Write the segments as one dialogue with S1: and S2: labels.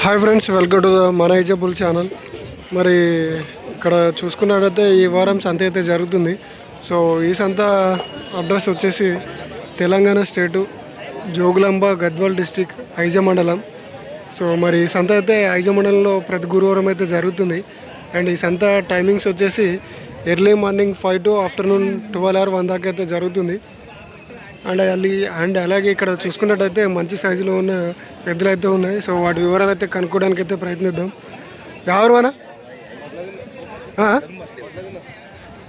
S1: Hi friends, welcome to the మన ఏజబుల్ channel. మరి ఇక్కడ చూసుకున్నట్టయితే ఈ వారం సంత అయితే జరుగుతుంది. సో ఈ సంత అడ్రస్ వచ్చేసి తెలంగాణ స్టేటు జోగులాంబ గద్వాల్ డిస్టిక్ ఐజ మండలం. సో మరి ఈ సంత అయితే ఐజ మండలంలో ప్రతి గురువారం అయితే జరుగుతుంది. అండ్ ఈ సంత టైమింగ్స్ వచ్చేసి early morning 5 to afternoon 12 or 1 దాకా అయితే జరుగుతుంది. అండ్ అలాగే ఇక్కడ చూసుకున్నట్టయితే మంచి సైజులో ఉన్న ఎద్దులు అయితే ఉన్నాయి. సో వాటి వివరాలు అయితే కనుక్కోవడానికి అయితే ప్రయత్నిద్దాం. ఎవరు అనా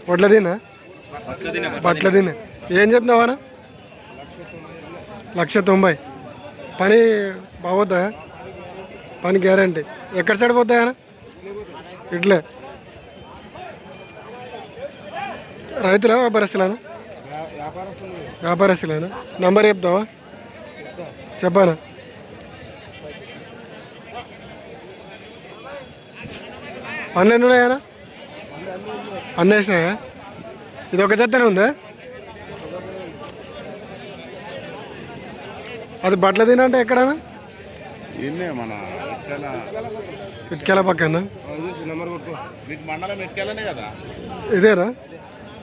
S1: వడ్లదీనా బట్లదీనా ఏం చెప్పినావానా? 1,90,000. పని బాగోద్దా? పని గ్యారంటీ. ఎక్కడ సైడ్ పోతాయనా? ఇట్లే రైతులా వ్యాపారస్తులేనా? వ్యాపారస్తులేనా? నంబర్ చెప్తావా? చెప్పానా? పనులు ఎన్ని ఉన్నాయా? అన్నీ వేసినాయా? ఇది ఒక జతనే ఉందా? అది బట్టలు తినంటే ఎక్కడనా? ఇటుకెళ్ళ పక్కన ఇదేనా?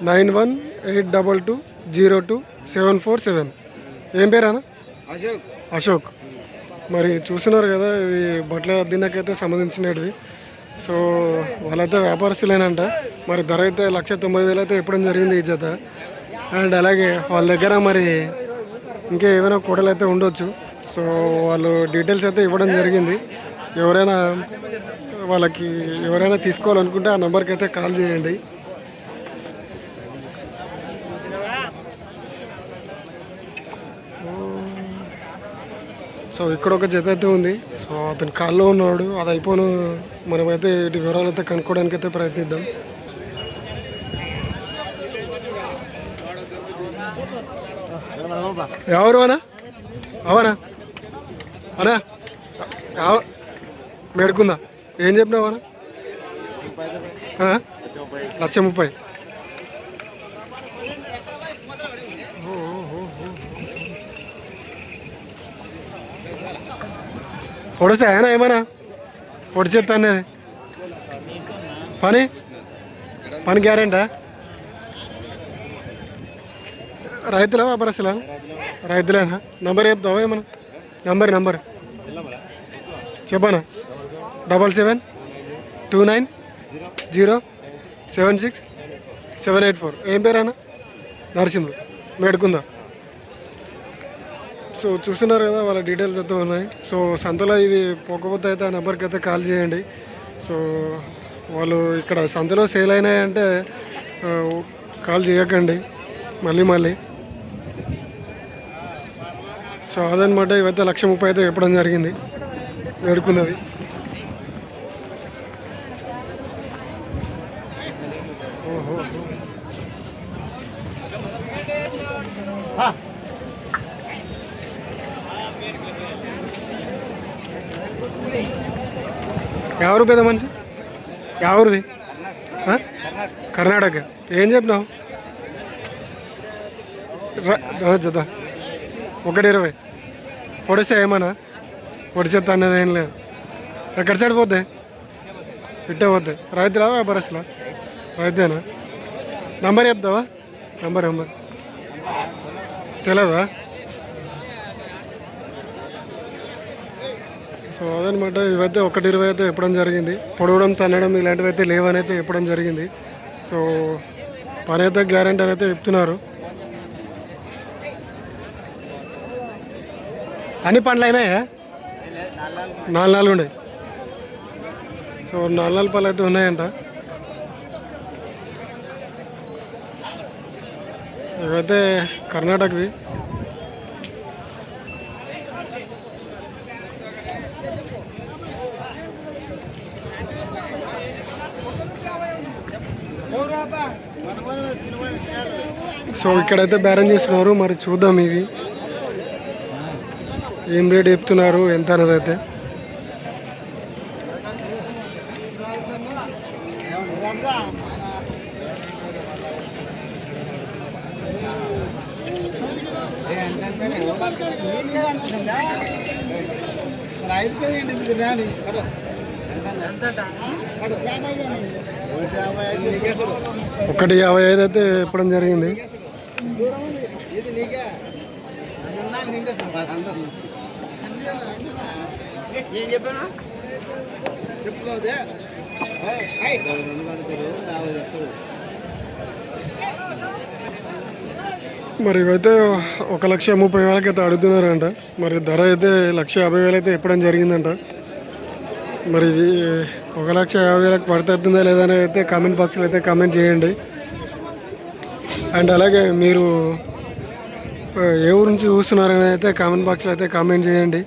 S1: 9182202747. ఏం పేరానా? అశోక్. మరి చూస్తున్నారు కదా, ఇవి బట్టల దినకైతే సంబంధించినవి. సో వాళ్ళైతే వ్యాపారస్తులేనంట. మరి ధర అయితే 1,90,000 అయితే ఇవ్వడం జరిగింది ఈ జత. అండ్ అలాగే వాళ్ళ దగ్గర మరి ఇంకా ఏమైనా కూడలు అయితే ఉండొచ్చు. సో వాళ్ళు డీటెయిల్స్ అయితే ఇవ్వడం జరిగింది. ఎవరైనా తీసుకోవాలనుకుంటే ఆ నెంబర్కి అయితే కాల్ చేయండి. సో ఇక్కడ ఒక జత అయితే ఉంది. సో అతని కాల్లో ఉన్నాడు. అది అయిపోను మనమైతే ఇటు వివరాలు అయితే కనుక్కోవడానికి అయితే ప్రయత్నిద్దాం. ఎవరు అనా? అవనా అనా? మేడుకుందా? ఏం చెప్పినావు అనా? 1,30,000. పొడిసాయనా? ఏమన్నా పొడి చేస్తానే పని గ్యారెంటా? రైతులా వ్యాపారస్తులా? రైతులేనా? నంబర్ చెప్తావా? ఏమన్నా నంబర్ చెప్పనా? 7729076784. ఏం పేరానా? నరసింహులు. మేడుకుందా? సో చూస్తున్నారు కదా, వాళ్ళ డీటెయిల్స్ అయితే ఉన్నాయి. సో సంతలో ఇవి పోకపోతే అయితే ఆ నెంబర్కి అయితే కాల్ చేయండి. సో వాళ్ళు ఇక్కడ సంతలో సేల్ అయినాయంటే కాల్ చేయకండి మళ్ళీ. సో అదనమాట. ఇవైతే 1,30,000 అయితే ఇవ్వడం జరిగింది. వేడుకున్నవి. ఎవరు పెద్ద మనిషి? ఎవరివి? కర్ణాటక. ఏం చెప్పినావు? జత 1,20,000. పొడిస్తే ఏమన్నా? పొడిచేస్తా అనేది ఏం లేదు. ఎక్కడ సైడ్ పోతే ఇట్టే పోతే. రైతులా వ్యాపారస్తులా? రైతేనా? నంబర్ చెప్తావా? నంబర్ తెలియదా? సో అదనమాట. ఇవైతే 1,20,000 అయితే ఇవ్వడం జరిగింది. పొడవడం, తన్నడం ఇలాంటివి అయితే లేవని అయితే ఇవ్వడం జరిగింది. సో పని అయితే గ్యారెంటీ అని అయితే చెప్తున్నారు. అన్ని పనులు అయినాయా? 4 ఉన్నాయి. సో 4 పళ్ళు అయితే ఉన్నాయంట. ఇవైతే కర్ణాటకవి. సో ఇక్కడైతే బేరం చేస్తున్నారు. మరి చూద్దాం ఇవి ఏం రేట్ చెప్తున్నారు, ఎంత అనేది అయితే. 1.55 అయితే ఇప్పడం జరిగింది. మరి ఇవైతే 1,30,000 అయితే అడుగుతున్నారంట. మరి ధర అయితే 1,50,000 అయితే ఇప్పడం జరిగిందంట. మరి 1,50,000 పడుతుందా లేదా అని అయితే కామెంట్ బాక్స్లో అయితే కామెంట్ చేయండి. అండ్ అలాగే మీరు ఏ ఊరు నుంచి చూస్తున్నారని అయితే కామెంట్ బాక్స్లో అయితే కామెంట్ చేయండి.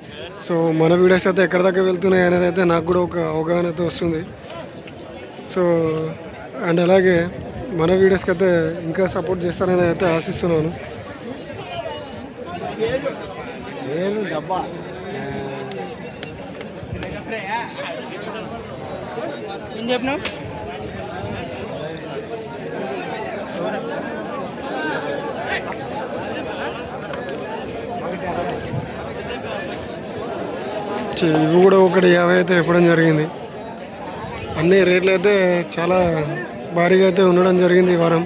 S1: సో మన వీడియోస్ అయితే ఎక్కడి దాకా వెళ్తున్నాయి అనేది అయితే నాకు కూడా ఒక అవగాహన అయితే వస్తుంది. సో అండ్ అలాగే మన వీడియోస్కి అయితే ఇంకా సపోర్ట్ చేస్తారని అయితే ఆశిస్తున్నాను.
S2: ఏం చెప్పినా
S1: ఇవి కూడా 1.50 అయితే ఇవ్వడం జరిగింది. అన్ని రేట్లు అయితే చాలా భారీగా అయితే ఉండడం జరిగింది ఈ వారం.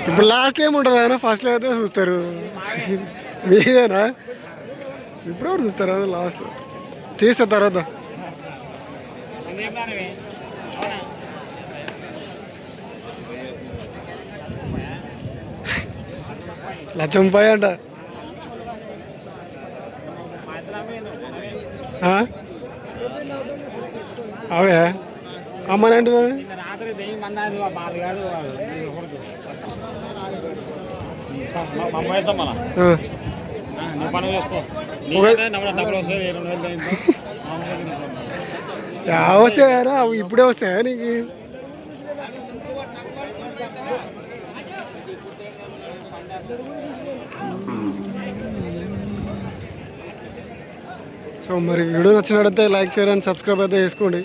S1: ఇప్పుడు లాస్ట్ ఏముంటుంది అయినా ఫస్ట్లో అయితే చూస్తారు. మీదేనా ఇప్పుడు ఎవరు చూస్తారా లాస్ట్లో తీసిన తర్వాత? లచ్చంపాయ అంట. అవే అమ్మనంటే వస్తాయా? ఇప్పుడే వస్తాయా నీకు? సో మరి వీడియో నచ్చినట్టయితే లైక్ షేర్ అండ్ సబ్స్క్రైబ్ అయితే చేసుకోండి.